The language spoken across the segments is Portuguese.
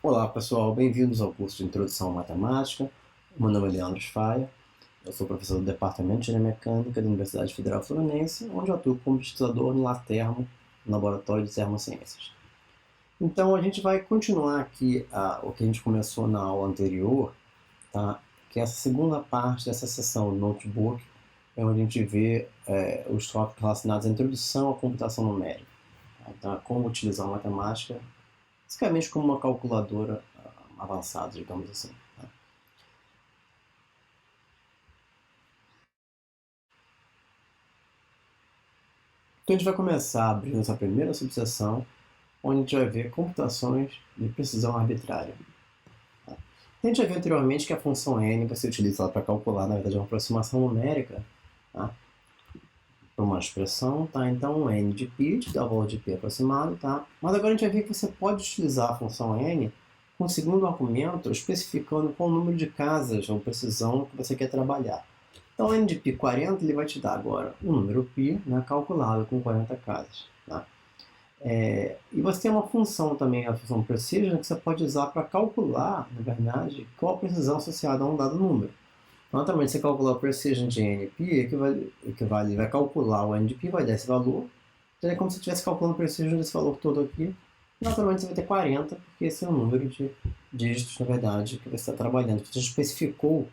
Olá pessoal, bem-vindos ao curso de Introdução à Matemática. Meu nome é Leandro Sfaia, eu sou professor do Departamento de Engenharia Mecânica da Universidade Federal Fluminense, onde eu atuo como pesquisador no LATERMO, no Laboratório de Termociências. Então a gente vai continuar aqui o que a gente começou na aula anterior, tá? Que é essa segunda parte dessa sessão do Notebook, é onde a gente vê os tópicos relacionados à introdução à computação numérica. Tá? Então, como utilizar a matemática basicamente como uma calculadora avançada, digamos assim. Tá? Então a gente vai começar abrindo essa primeira subseção, onde a gente vai ver computações de precisão arbitrária. Tá? A gente já viu anteriormente que a função n vai ser utilizada para calcular, na verdade, uma aproximação numérica, tá? Para uma expressão, tá? Então n de π te dá o valor de π aproximado, tá? Mas agora a gente vai ver que você pode utilizar a função n com o segundo argumento, especificando qual número de casas ou precisão que você quer trabalhar. Então, n de π 40 ele vai te dar agora um número π, né, calculado com 40 casas. Tá? E você tem uma função também, a função precision, que você pode usar para calcular, na verdade, qual a precisão associada a um dado número. Naturalmente, você calcular a precision de nπ vai calcular o n de π, vai dar esse valor. Então, é como se você estivesse calculando a precision desse valor todo aqui. Naturalmente, você vai ter 40, porque esse é o número de dígitos, na verdade, que você está trabalhando. Você especificou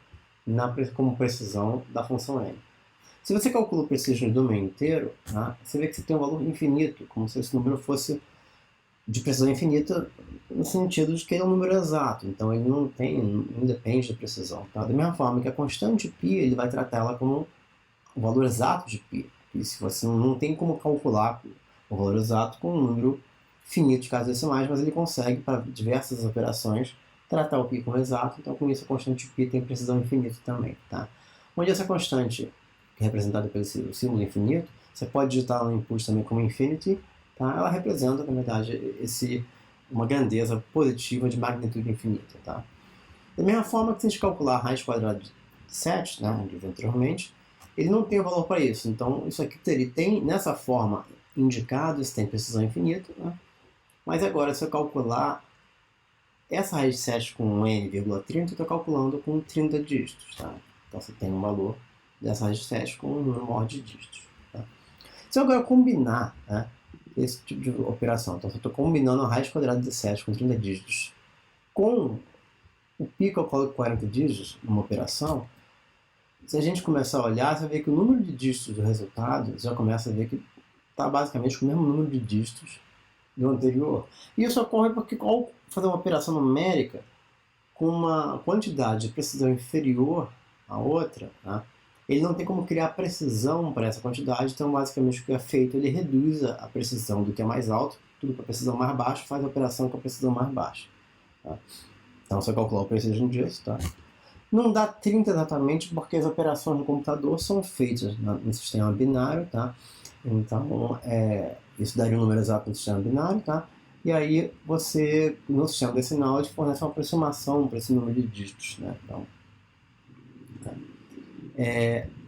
como precisão da função n. Se você calcula o precision do número inteiro, tá, você vê que você tem um valor infinito, como se esse número fosse de precisão infinita, no sentido de que ele é um número exato, então ele não depende da precisão. Tá? Da mesma forma que a constante π, ele vai tratar ela como o valor exato de π. E se você não tem como calcular o valor exato com um número finito de casas decimais, mas ele consegue, para diversas operações, tratar o π como exato, então com isso a constante π tem precisão infinita também. Tá? Onde essa constante, que é representada pelo símbolo infinito, você pode digitar no input também como infinity, tá? Ela representa, na verdade, uma grandeza positiva de magnitude infinita. Tá? Da mesma forma que se a gente calcular a raiz quadrada de 7, né, de anteriormente, ele não tem o valor para isso. Então, isso aqui ele tem, nessa forma, indicado, isso tem precisão infinita. Né? Mas agora, se eu calcular essa raiz de 7 com n,30, eu estou calculando com 30 dígitos. Tá? Então, você tem um valor dessa raiz de 7 com um número maior de dígitos. Tá? Se eu agora combinar, né, esse tipo de operação, então, se eu estou combinando a raiz quadrada de 7 com 30 dígitos com o π que eu coloco 40 dígitos numa operação, se a gente começar a olhar, você vai ver que o número de dígitos do resultado, você já começa a ver que está basicamente com o mesmo número de dígitos do anterior. E isso ocorre porque ao fazer uma operação numérica com uma quantidade de precisão inferior à outra, tá? Ele não tem como criar precisão para essa quantidade, então basicamente o que é feito, ele reduz a precisão do que é mais alto, tudo para a precisão mais baixa, faz a operação com a precisão mais baixa. Tá? Então você calcular o precision disso, tá? Não dá 30 exatamente porque as operações no computador são feitas no sistema binário, tá? Então, isso daria um número exato no sistema binário, tá? E aí você, no sistema decimal, ele fornece uma aproximação para esse número de dígitos, né? Então, tá.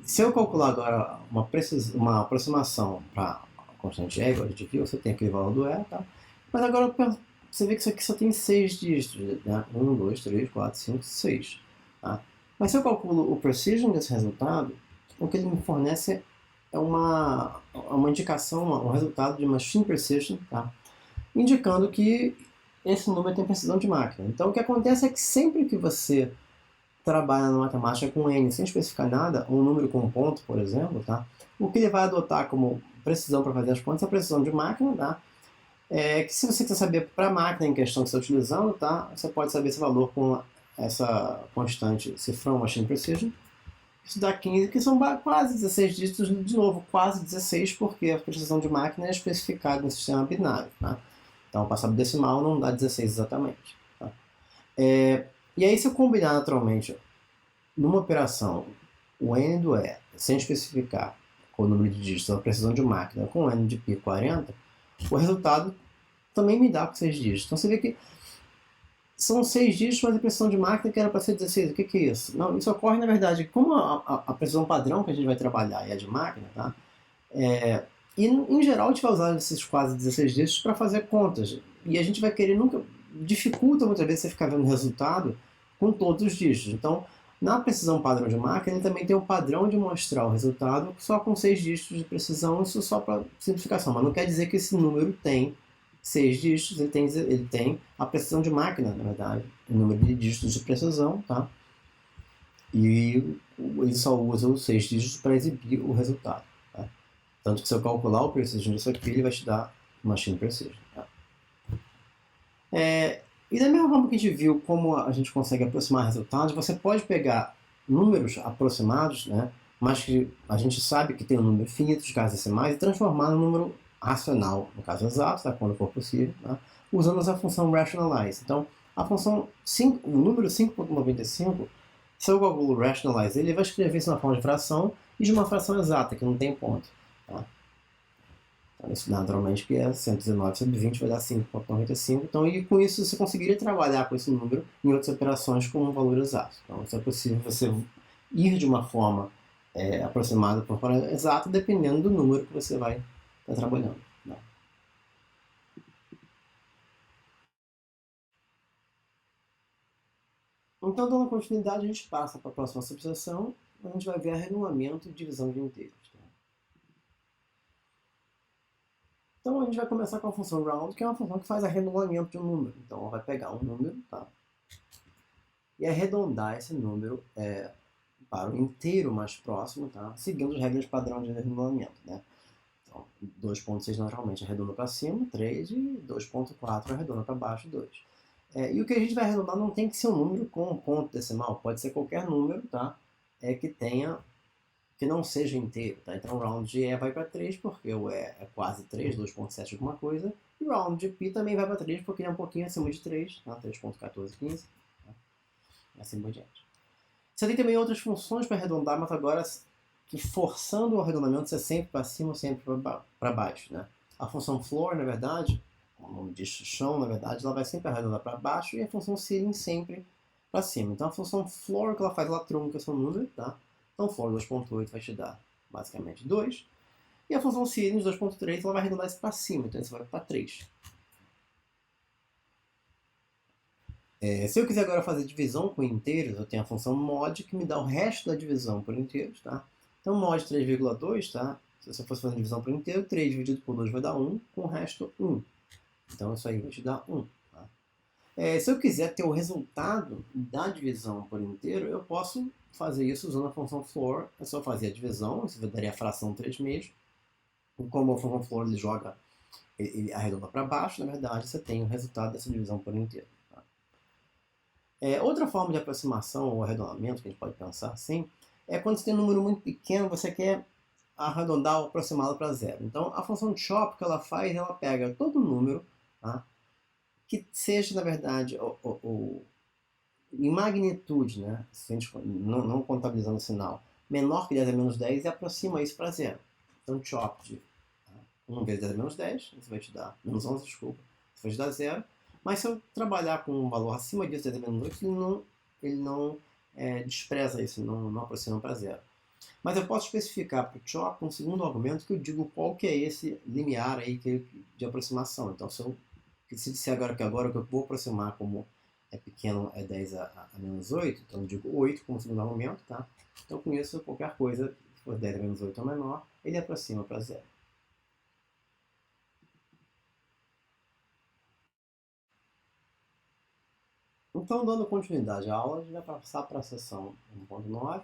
Se eu calcular agora uma aproximação para a constante e, igual a gente viu, você tem aquele valor do e, tá? Mas agora você vê que isso aqui só tem 6 dígitos, né? 1, 2, 3, 4, 5, 6. Tá? Mas se eu calculo o precision desse resultado, o que ele me fornece é uma indicação, um resultado de machine precision, tá? Indicando que esse número tem precisão de máquina. Então o que acontece é que sempre que você trabalha na matemática com n sem especificar nada, um número com um ponto, por exemplo, tá? O que ele vai adotar como precisão para fazer as contas é a precisão de máquina, tá? Que se você quiser saber para a máquina em questão que você está utilizando, tá? Você pode saber esse valor com essa constante cifrão machine precision. Isso dá 15, que são quase 16 dígitos, de novo, quase 16, porque a precisão de máquina é especificada no sistema binário. Tá? Então, passar para decimal não dá 16 exatamente. Tá? E aí, se eu combinar naturalmente numa operação o n do e, sem especificar com o número de dígitos, a precisão de máquina, com o n de π 40, o resultado também me dá com 6 dígitos. Então, você vê que são 6 dígitos, mas a precisão de máquina que era para ser 16. O que é isso? Não, isso ocorre, na verdade, como a precisão padrão que a gente vai trabalhar é a de máquina, tá? E, em geral, a gente vai usar esses quase 16 dígitos para fazer contas. E a gente vai querer nunca dificulta muitas vezes você ficar vendo o resultado com todos os dígitos. Então, na precisão padrão de máquina, ele também tem um padrão de mostrar o resultado só com 6 dígitos de precisão, isso só para simplificação, mas não quer dizer que esse número tem 6 dígitos, ele tem a precisão de máquina, na verdade, o número de dígitos de precisão, tá? E ele só usa os 6 dígitos para exibir o resultado. Tá? Tanto que se eu calcular o precision disso aqui, ele vai te dar machine precision. Tá? E da mesma forma que a gente viu como a gente consegue aproximar resultados, você pode pegar números aproximados, né, mas que a gente sabe que tem um número finito de casas decimais, e transformar num número racional, no caso exato, tá, quando for possível, tá, usando essa função rationalize. Então, a função 5, o número 5.95, se eu calculo rationalize, ele vai escrever isso na forma de fração e de uma fração exata, que não tem ponto. Tá? Então, isso naturalmente que é 119 sobre 20 vai dar 5.95. Então, e com isso você conseguiria trabalhar com esse número em outras operações com um valor exato. Então, isso é possível você ir de uma forma aproximada por forma exata, dependendo do número que você vai estar trabalhando. Né? Então, dando continuidade, a gente passa para a próxima subseção, onde a gente vai ver arredondo e divisão de inteiros. Tá? Então, a gente vai começar com a função round, que é uma função que faz arredondamento de um número. Então, ela vai pegar um número, tá? E arredondar esse número para o inteiro mais próximo, tá? Seguindo as regras padrão de arredondamento. Né? Então, 2.6 naturalmente arredonda para cima, 3, e 2.4 arredonda para baixo, 2. E o que a gente vai arredondar não tem que ser um número com um ponto decimal, pode ser qualquer número, tá? Que não seja inteiro, tá? Então round de E vai para 3 porque o E é quase 3, 2.7 alguma coisa, e round de π também vai para 3 porque ele é um pouquinho acima de 3, tá? 3.1415, tá? Assim por diante. Você tem também outras funções para arredondar, mas agora que forçando o arredondamento ser sempre para cima ou sempre para baixo, né? A função floor, na verdade, o nome diz chão, na verdade, ela vai sempre arredondar para baixo e a função ceiling sempre para cima. Então a função floor, que ela faz, ela trunca seu número, tá? Então floor 2.8 vai te dar basicamente 2. E a função ceiling 2.3, ela vai arredondar isso para cima, então isso vai para 3. Se eu quiser agora fazer divisão com inteiros, eu tenho a função mod que me dá o resto da divisão por inteiros, tá? Então mod 3,2, tá? Se você fosse fazer divisão por inteiro, 3 dividido por 2 vai dar 1, com o resto 1. Então isso aí vai te dar 1. Tá? Se eu quiser ter o resultado da divisão por inteiro, eu posso fazer isso usando a função floor. É só fazer a divisão, isso daria a fração 3 meios. Como a função floor ele arredonda para baixo, na verdade você tem o resultado dessa divisão por inteiro. Tá? Outra forma de aproximação ou arredondamento que a gente pode pensar assim é quando você tem um número muito pequeno, você quer arredondar ou aproximá-lo para zero. Então a função chop que ela faz, ela pega todo número, tá? Que seja, na verdade, em magnitude, né? Se a gente, não contabilizando o sinal, menor que 10 a menos 10 e aproxima isso para zero. Então chop de 1 vezes 10 a menos 10, isso vai te dar, menos 11, desculpa, isso vai te dar zero. Mas se eu trabalhar com um valor acima disso, 10 a menos 8, ele não despreza isso, não aproxima para zero. Mas eu posso especificar para o chop um segundo argumento que eu digo qual que é esse limiar aí de aproximação. Então, se disser agora que eu vou aproximar como é pequeno é 10 a menos 8, então eu digo 8 como segundo argumento, tá? Então com isso, qualquer coisa, se for 10 a menos 8 ou menor, ele aproxima para zero. Então, dando continuidade à aula, a gente vai passar para a seção 1.9,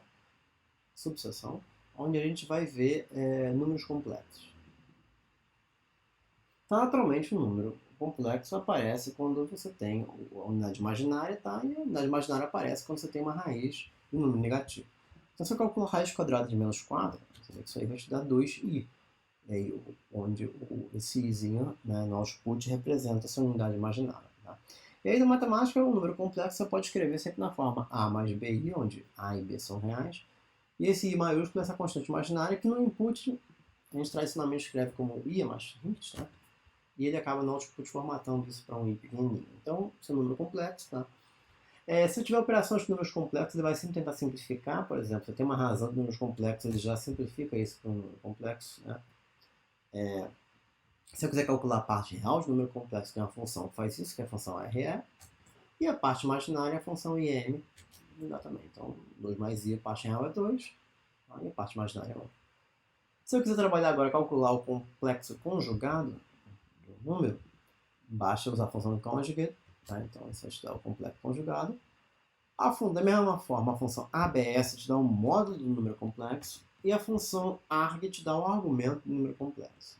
subseção, onde a gente vai ver números complexos. Então, naturalmente, o número complexo aparece quando você tem a unidade imaginária, tá? E a unidade imaginária aparece quando você tem uma raiz e um número negativo. Então, se eu calculo a raiz quadrada de menos 4, você vê que isso aí vai te dar 2i. E aí, onde esse izinho, né, no output representa essa unidade imaginária. Tá? E aí, na matemática, o número complexo você pode escrever sempre na forma a mais bi, onde a e b são reais. E esse i maiúsculo é essa constante imaginária que no input a gente tradicionalmente escreve como i mais simples, tá? E ele acaba no output formatando isso para um i pequenininho. Então, esse é um número complexo, tá? Se eu tiver operações com números complexos, ele vai sempre tentar simplificar, por exemplo, se eu tenho uma razão de números complexos, ele já simplifica isso para um número complexo, né? Se eu quiser calcular a parte real de número complexo, tem uma função que faz isso, que é a função RE. E a parte imaginária é a função IM, dá também. Então, 2 mais I, a parte real é 2, e a parte imaginária é 1. Se eu quiser trabalhar agora, calcular o complexo conjugado do número, basta usar a função conjugate, tá? Então isso vai te dar o complexo conjugado. Da mesma forma, a função ABS te dá o módulo do número complexo e a função arg te dá o argumento do número complexo.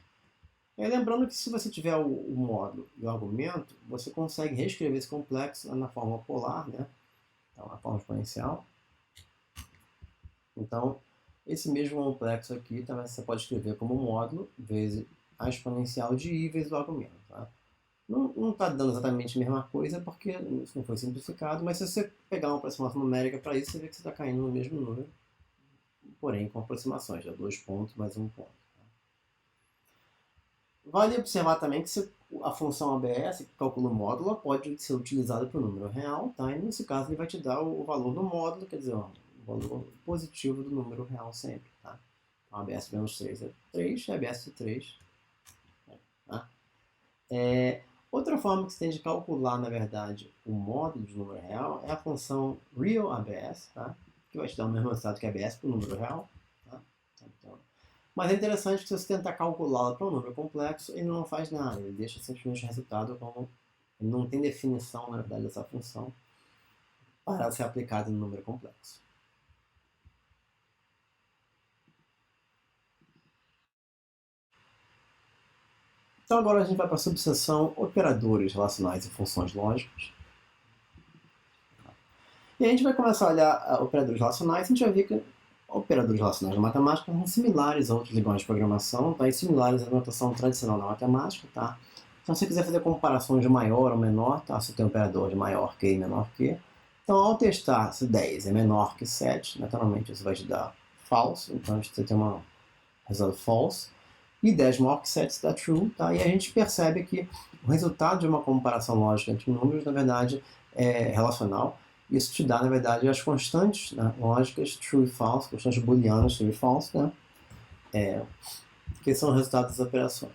E aí, lembrando que se você tiver o módulo e o argumento, você consegue reescrever esse complexo na forma polar, né? Então, na forma exponencial. Então, esse mesmo complexo aqui também você pode escrever como módulo vezes a exponencial de i vezes o argumento. Tá? Não está dando exatamente a mesma coisa porque isso não foi simplificado, mas se você pegar uma aproximação numérica para isso, você vê que você está caindo no mesmo número, porém com aproximações, 2 pontos mais 1 ponto. Tá? Vale observar também que a função ABS, que calcula o módulo, pode ser utilizada para o número real, tá? E nesse caso ele vai te dar o valor do módulo, quer dizer, o valor positivo do número real sempre. Tá? Então, ABS menos 3 é 3, ABS é 3. Tá? Outra forma que você tem de calcular, na verdade, o módulo de número real é a função RealABS, tá? Que vai te dar o mesmo resultado que ABS para o número real. Tá? Então, mas é interessante que se você tentar calculá-la para um número complexo, ele não faz nada, ele deixa simplesmente o resultado como... Ele não tem definição, na verdade, dessa função para ser aplicada no número complexo. Então agora a gente vai para a subseção operadores relacionais e funções lógicas. E a gente vai começar a olhar operadores relacionais, a gente vai ver que operadores relacionais na matemática são similares a outros linguagens de programação, tá? E similares à notação tradicional na matemática. Tá? Então se você quiser fazer comparações de maior ou menor, tá? Você tem um operador de maior que e menor que. Então ao testar se 10 é menor que 7, naturalmente isso vai te dar false, então você tem um resultado false. E 10 maior que 7 dá true, tá? E a gente percebe que o resultado de uma comparação lógica entre números, na verdade, é relacional. Isso te dá, na verdade, as constantes, né, lógicas true e false, constantes booleanas true e false, né? Que são o resultado das operações.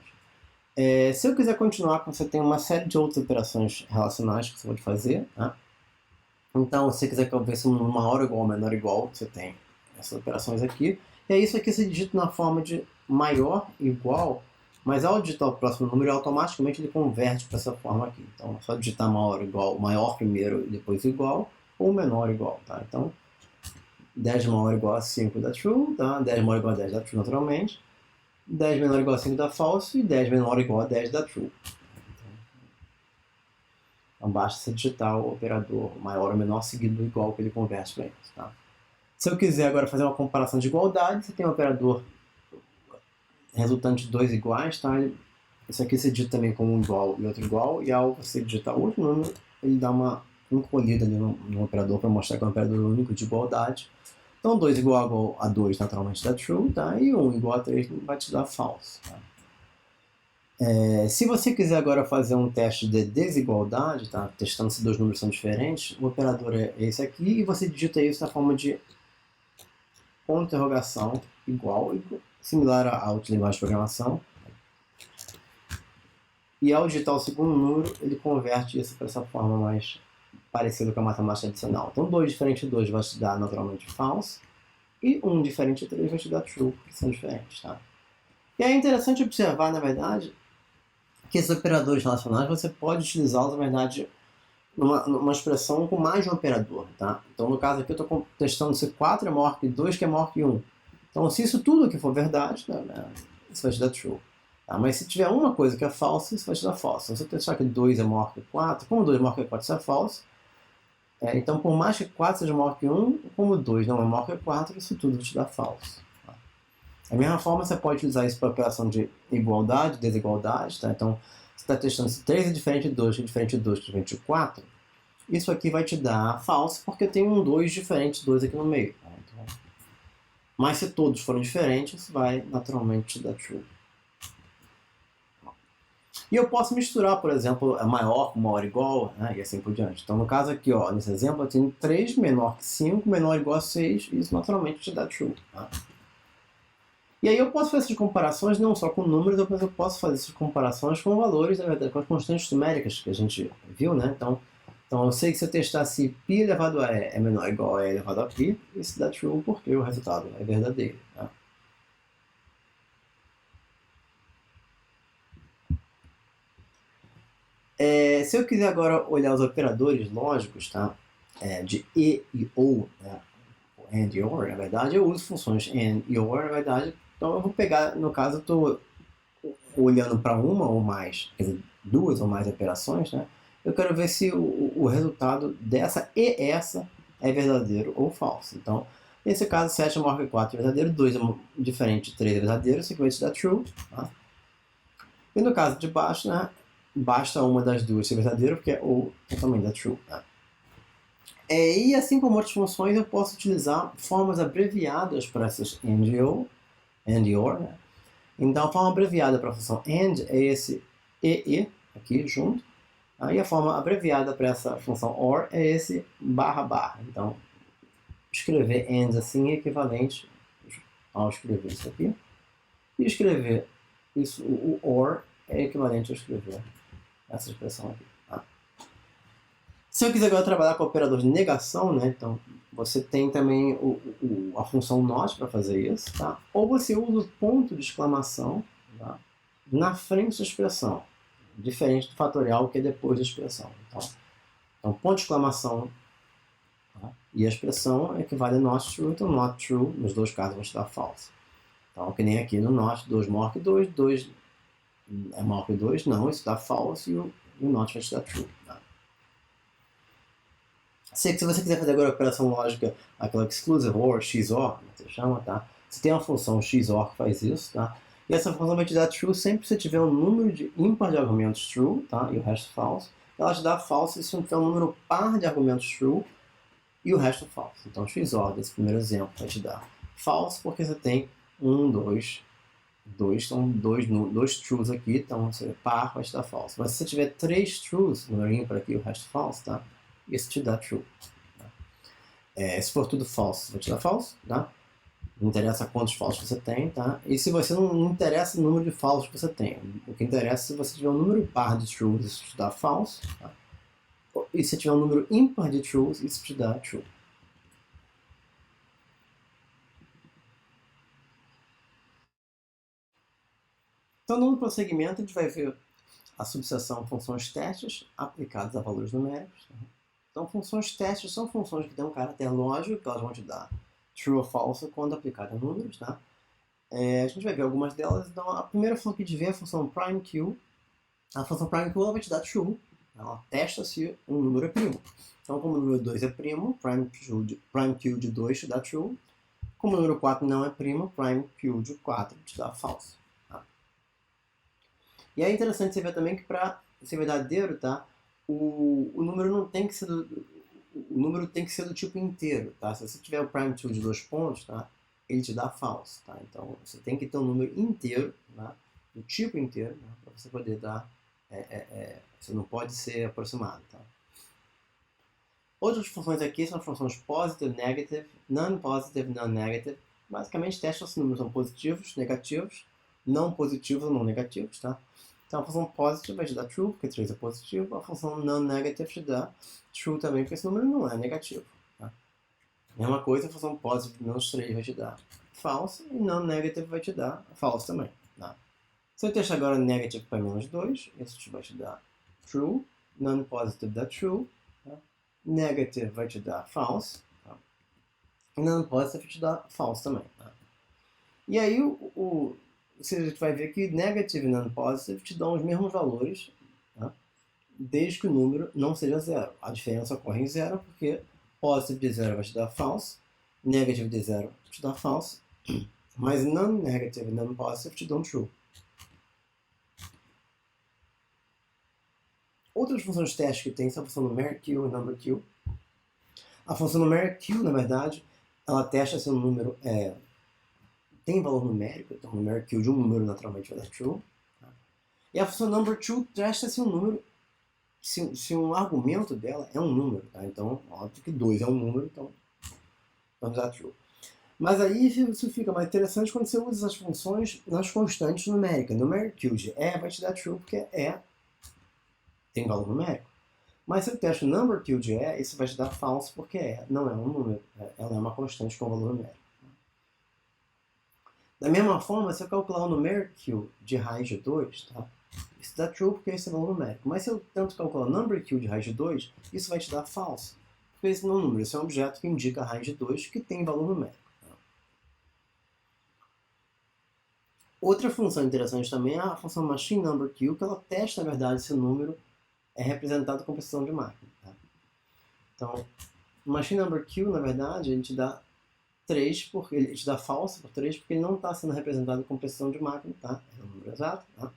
Se eu quiser continuar, você tem uma série de outras operações relacionais que você pode fazer. Tá? Então, se você quiser ver se um maior ou igual ou menor ou igual, você tem essas operações aqui. E aí isso aqui se digita na forma de maior igual, mas ao digitar o próximo número, automaticamente ele converte para essa forma aqui. Então é só digitar maior igual, maior primeiro e depois igual, ou menor igual. Tá? Então 10 maior igual a 5 dá true, tá? 10 maior igual a 10 dá true naturalmente, 10 menor igual a 5 dá false e 10 menor igual a 10 dá true. Então basta você digitar o operador maior ou menor seguido do igual que ele converte para isso. Tá? Se eu quiser agora fazer uma comparação de igualdade, você tem um operador resultante de 2 iguais, tá? Isso aqui você digita também com um igual e outro igual, e ao você digitar outro número, ele dá uma encolhida ali no operador para mostrar que é um operador único de igualdade. Então 2 igual a 2 naturalmente dá true, tá? E 1 igual a 3 vai te dar false. Tá? Se você quiser agora fazer um teste de desigualdade, tá? Testando se dois números são diferentes, o operador é esse aqui, e você digita isso na forma de ponto de interrogação igual, similar a outra linguagem de programação. E ao digitar o segundo número, ele converte isso para essa forma mais parecida com a matemática tradicional. Então 2 diferente de 2 vai te dar naturalmente false, e 1 diferente de 3 vai te dar true, que são diferentes. Tá? E é interessante observar, na verdade, que esses operadores relacionais você pode utilizá-los, na verdade, numa expressão com mais de um operador. Tá? Então no caso aqui eu estou testando se 4 é maior que 2, que é maior que 1. Então se isso tudo aqui for verdade, né, isso vai te dar true. Tá? Mas se tiver uma coisa que é falsa, isso vai te dar false. Então, se você testar que 2 é maior que 4, como 2 é maior que 4, isso é false. Então, por mais que 4 seja maior que 1, como 2 não é maior que 4, isso tudo vai te dar false. Tá? Da mesma forma, você pode utilizar isso para operação de igualdade, desigualdade. Tá? Então, você está testando se 3 é diferente de 2, que é diferente de 2, que é diferente de 4. Isso aqui vai te dar false, porque tem um 2 diferente de 2 aqui no meio. Tá? Então, mas se todos forem diferentes, isso vai naturalmente te dar true. E eu posso misturar, por exemplo, a maior com maior igual, né, e assim por diante. Então, no caso aqui, ó, nesse exemplo, eu tenho 3 menor que 5, menor ou igual a 6, e isso naturalmente te dá true. Tá? E aí eu posso fazer essas comparações não só com números, mas eu posso fazer essas comparações com valores, na verdade, com as constantes numéricas que a gente viu, né? Então eu sei que se eu testar se π elevado a e é menor ou igual a e elevado a π, isso dá true porque o resultado é verdadeiro. Tá? Se eu quiser agora olhar os operadores lógicos, tá? De e ou, né? And e or, na verdade, eu uso funções and e or, na verdade. Então eu vou pegar, no caso, eu estou olhando para uma ou mais, quer dizer, duas ou mais operações, né? Eu quero ver se o resultado dessa e essa é verdadeiro ou falso. Então, nesse caso, 7 é maior que 4 é verdadeiro, 2 é diferente de 3 é verdadeiro, isso aqui vai te dar true. Tá? E no caso de baixo, né, basta uma das duas ser verdadeiro, porque é ou também dá true. Tá? E assim como outras funções, eu posso utilizar formas abreviadas para essas and e or, né? Então, a forma abreviada para a função AND é esse EE, aqui junto. Aí a forma abreviada para essa função OR é esse barra barra. Então, escrever AND assim é equivalente ao escrever isso aqui. E escrever isso, o OR é equivalente a escrever essa expressão aqui. Tá? Se eu quiser agora trabalhar com o operador de negação, né, então você tem também a função NOT para fazer isso, tá? Ou você usa o ponto de exclamação, tá? Na frente da expressão, diferente do fatorial que é depois da expressão. Então ponto de exclamação, tá? E a expressão equivale a not true, então not true, nos dois casos vai te dar false. Então, que nem aqui no not, 2 maior que 2, 2 é maior que 2, não, isso dá false e o not vai te dar true. Tá? Se você quiser fazer agora a operação lógica, aquela exclusive or, XOR, como você chama, tá? Você tem uma função XOR que faz isso, tá? E essa função vai te dar true sempre que você tiver um número de ímpar de argumentos true, tá? E o resto false. Ela te dá false se não tiver um número par de argumentos true e o resto false. Então, XOR desse primeiro exemplo vai te dar false porque você tem 1, 2, 2, são dois trues aqui, então você par vai te dar false. Mas se você tiver 3 trues, número ímpar aqui e o resto false, tá? Isso te dá true. Tá? Se for tudo false, vai te dar false, tá? Não interessa quantos falsos você tem, tá? E se você não interessa o número de falsos que você tem. O que interessa é se você tiver um número par de trues, isso te dá false, tá? E se tiver um número ímpar de trues, isso te dá true. Então, no prosseguimento, a gente vai ver a subseção funções testes aplicadas a valores numéricos. Tá? Então, funções testes são funções que têm um caráter lógico, que elas vão te dar true ou false quando aplicada a números. Tá? A gente vai ver algumas delas. Então, a primeira função que a gente vê é a função primeq. A função primeq ela vai te dar true. Ela testa se um número é primo. Então, como o número 2 é primo, primeq de 2 te dá true. Como o número 4 não é primo, primeq de 4 te dá false. Tá? E é interessante você ver também que para ser verdadeiro, tá? O número não tem que ser o número tem que ser do tipo inteiro, tá? Se você tiver o primeq de 2 pontos, tá? Ele te dá false, tá? Então você tem que ter um número inteiro, tá? Do tipo inteiro, né? Para você poder dar, você não pode ser aproximado, tá? Outras funções aqui são as funções positive, negative, non-positive, non-negative. Basicamente testam se os números são positivos, negativos, não positivos ou não negativos, tá? Então a função positive vai te dar true, porque 3 é positivo. A função non-negative te dá true também, porque esse número não é negativo. Tá? Mesma coisa, a função positive menos 3 vai te dar false, e non-negative vai te dar false também. Tá? Se eu testar agora negative para menos 2, isso vai te dar true, non-positive dá true, tá? Negative vai te dar false, tá? E non-positive te dá false também. Tá? E aí você vai ver que negative e non-positive te dão os mesmos valores, tá? Desde que o número não seja zero. A diferença ocorre em zero porque positive de zero vai te dar false, negative de zero te dá false, mas non-negative e non-positive te dão true. Outras funções de teste que tem são a função numeric e number q. A função numeric q, na verdade, ela testa se um número tem valor numérico, então o numeric q de um número naturalmente vai dar true. Tá? E a função number q testa se um número, se um argumento dela é um número. Tá? Então, óbvio que 2 é um número, então vamos dar true. Mas aí isso fica mais interessante quando você usa as funções nas constantes numéricas. Numeric Q de E vai te dar true porque E tem valor numérico. Mas se eu testo number Q de E, isso vai te dar false porque E não é um número, ela é uma constante com valor numérico. Da mesma forma, se eu calcular o numeric Q de raiz de 2, tá? Isso dá true porque esse é valor numérico. Mas se eu tento calcular number Q de raiz de 2, isso vai te dar false. Porque esse não é um número, esse é um objeto que indica a raiz de 2 que tem valor numérico. Outra função interessante também é a função machine number Q, que ela testa, na verdade, se o número é representado com precisão de máquina. Tá? Então, machine number Q, na verdade, ele te dá 3, porque ele te dá false por 3, porque ele não está sendo representado com precisão de máquina, tá? É um número exato, tá?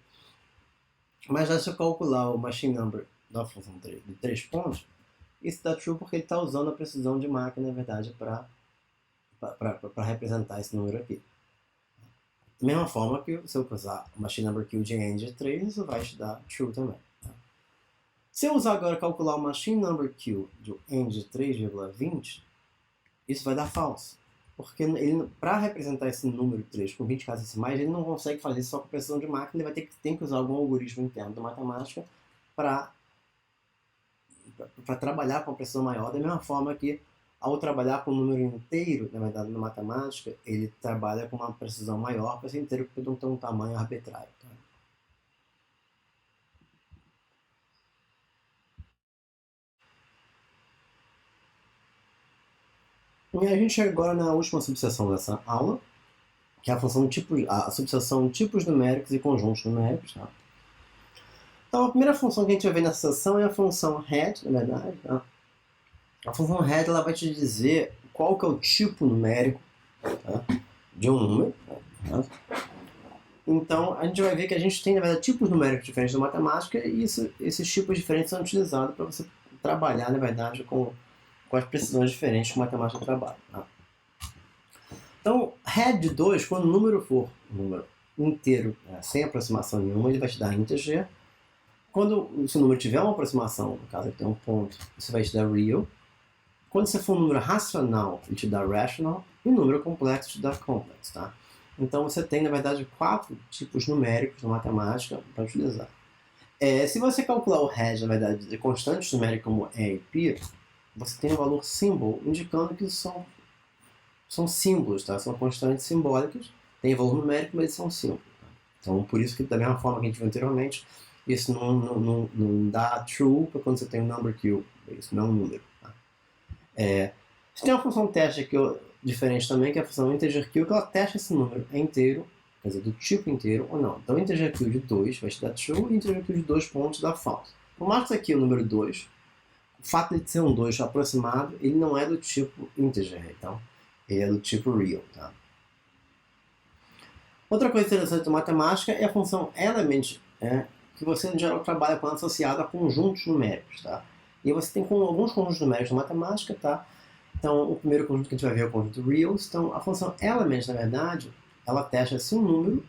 Mas já se eu calcular o machine number da função de 3 pontos, isso dá true porque ele está usando a precisão de máquina, na verdade, para representar esse número aqui. Da mesma forma que se eu usar o machine number Q de n de 3, isso vai te dar true também. Tá? Se eu usar agora calcular o machine number Q de n de 3,20, isso vai dar false. Porque para representar esse número 3 com 20 casas decimais, ele não consegue fazer isso só com precisão de máquina, ele vai ter que usar algum algoritmo interno da matemática para trabalhar com precisão maior, da mesma forma que ao trabalhar com um número inteiro, na verdade, na matemática, ele trabalha com uma precisão maior para esse inteiro, porque não tem um tamanho arbitrário. Tá? E a gente chega agora na última subseção dessa aula, que é a subseção tipos numéricos e conjuntos numéricos. Tá? Então, a primeira função que a gente vai ver nessa seção é a função head, na verdade. Tá? A função head ela vai te dizer qual que é o tipo numérico, tá? De um número. Tá? Então, a gente vai ver que a gente tem, na verdade, tipos numéricos diferentes na matemática e esses tipos diferentes são utilizados para você trabalhar, na verdade, com as precisões diferentes que a matemática trabalha. Tá? Então, head de 2, quando o número for um número inteiro, sem aproximação nenhuma, ele vai te dar integer. Quando esse número tiver uma aproximação, no caso ele tem um ponto, isso vai te dar real. Quando você for um número racional, ele te dá rational. E o número complexo te dá complex. Tá? Então você tem, na verdade, 4 tipos numéricos na matemática para utilizar. Se você calcular o head, na verdade, de constantes numéricas como E e P, você tem o valor symbol, indicando que são símbolos, tá? São constantes simbólicas, tem valor numérico, mas são símbolos. Tá? Então, por isso que, da mesma forma que a gente viu anteriormente, isso não dá true para quando você tem um number Q, isso não é um número. Tá? Você tem uma função teste aqui diferente também, que é a função integer Q, que ela testa esse número inteiro, quer dizer, do tipo inteiro ou não. Então, integer Q de 2 vai te dar true e integer Q de 2 pontos dá false. Por mais que aqui o número 2, o fato de ser um 2 aproximado, ele não é do tipo integer, então ele é do tipo real. Tá? Outra coisa interessante da matemática é a função element, que você em geral trabalha com ela associada a conjuntos numéricos. Tá? E você tem alguns conjuntos numéricos na matemática, tá? Então, o primeiro conjunto que a gente vai ver é o conjunto reals. Então, a função element, na verdade, ela testa se um número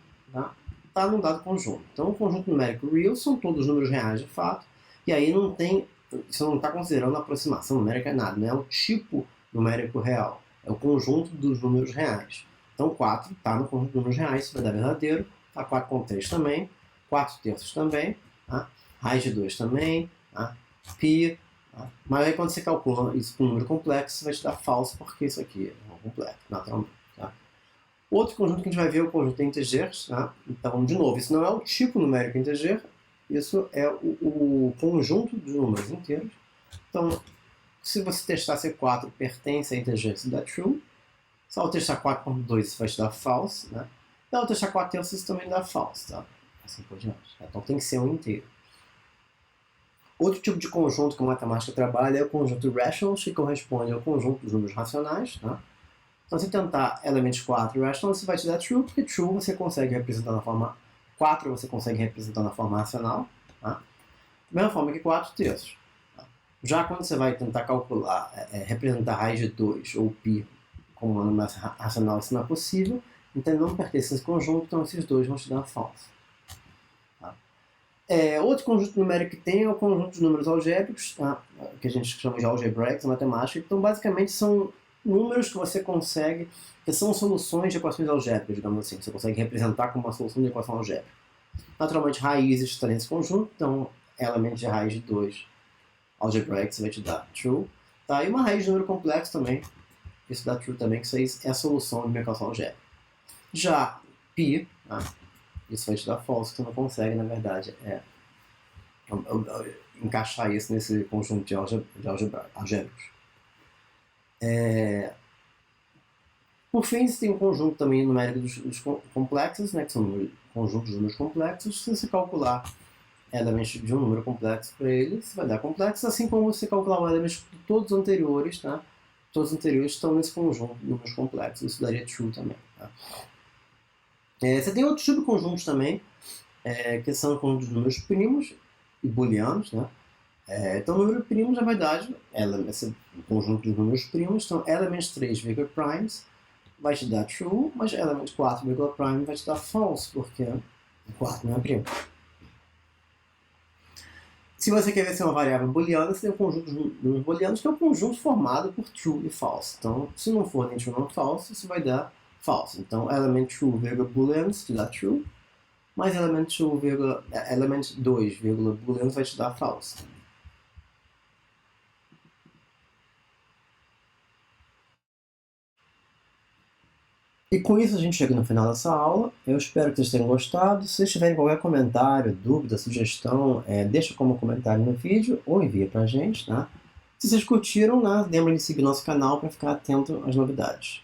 está num dado conjunto. Então, o conjunto numérico real são todos os números reais de fato, e aí você não está considerando a aproximação numérica nada, não é o tipo numérico real, é o conjunto dos números reais. Então, 4 está no conjunto de números reais, isso vai dar verdadeiro, tá? 4 com 3 também, 4 terços também, tá? Raiz de 2 também, tá? Pi. Mas aí quando você calcula isso com um número complexo, vai te dar falso, porque isso aqui é um complexo, naturalmente. Tá? Outro conjunto que a gente vai ver é o conjunto de integers. Tá? Então, de novo, isso não é o tipo numérico integer, isso é o conjunto de números inteiros. Então, se você testar se 4 pertence a integer, isso dá true. Se eu testar 4.2, isso vai te dar false. Né? E ao testar 4 terços, isso também dá false. Tá? Assim por diante. Então, tem que ser um inteiro. Outro tipo de conjunto que a matemática trabalha é o conjunto rationals, que corresponde ao conjunto dos números racionais. Tá? Então, se tentar elements 4 rational, você vai te dar true, porque true você consegue representar na forma 4, você consegue representar na forma racional. Tá? Da mesma forma que 4 terços. Tá? Já quando você vai tentar calcular, representar a raiz de 2 ou π como um número racional, isso não é possível. Então, ele não pertence a esse conjunto, então esses dois vão te dar false. Outro conjunto numérico que tem é o conjunto de números algébricos, tá? Que a gente chama de algebraics na matemática. Então, basicamente, são números que você consegue, que são soluções de equações algébricas, digamos assim, que você consegue representar como uma solução de equação algébrica. Naturalmente, raízes estão nesse conjunto, então elemento de raiz de 2 algebraic vai te dar true. Tá? E uma raiz de número complexo também, isso dá true também, que isso é a solução de uma equação algébrica. Já π, isso vai te dar false, que você não consegue, na verdade, encaixar isso nesse conjunto de algébricos. Por fim, você tem um conjunto também numérico dos complexos, né, que são conjuntos de números complexos. Se você calcular elementos de um número complexo para ele, você vai dar complexo, assim como você calcular os elementos de todos os anteriores, tá? Todos os anteriores estão nesse conjunto de números complexos, isso daria true também. Tá? Você tem outros subconjuntos também, que são conjuntos de números primos e booleanos, né? Então, o número primo, na verdade, esse conjunto de números primos, então, elements 3, primes, vai te dar true, mas element 4, prime vai te dar false, porque o 4 não é primo. Se você quer ver se é uma variável booleana, você tem um conjunto de números booleanos, que é um conjunto formado por true e false. Então, se não for nem true nem false, você vai dar false. Então, element true, booleans, te dá true, mas element 2, booleans vai te dar false. E com isso a gente chega no final dessa aula. Eu espero que vocês tenham gostado. Se vocês tiverem qualquer comentário, dúvida, sugestão, deixa como comentário no vídeo ou envia pra gente, tá? Se vocês curtiram, né, lembrem de seguir nosso canal para ficar atento às novidades.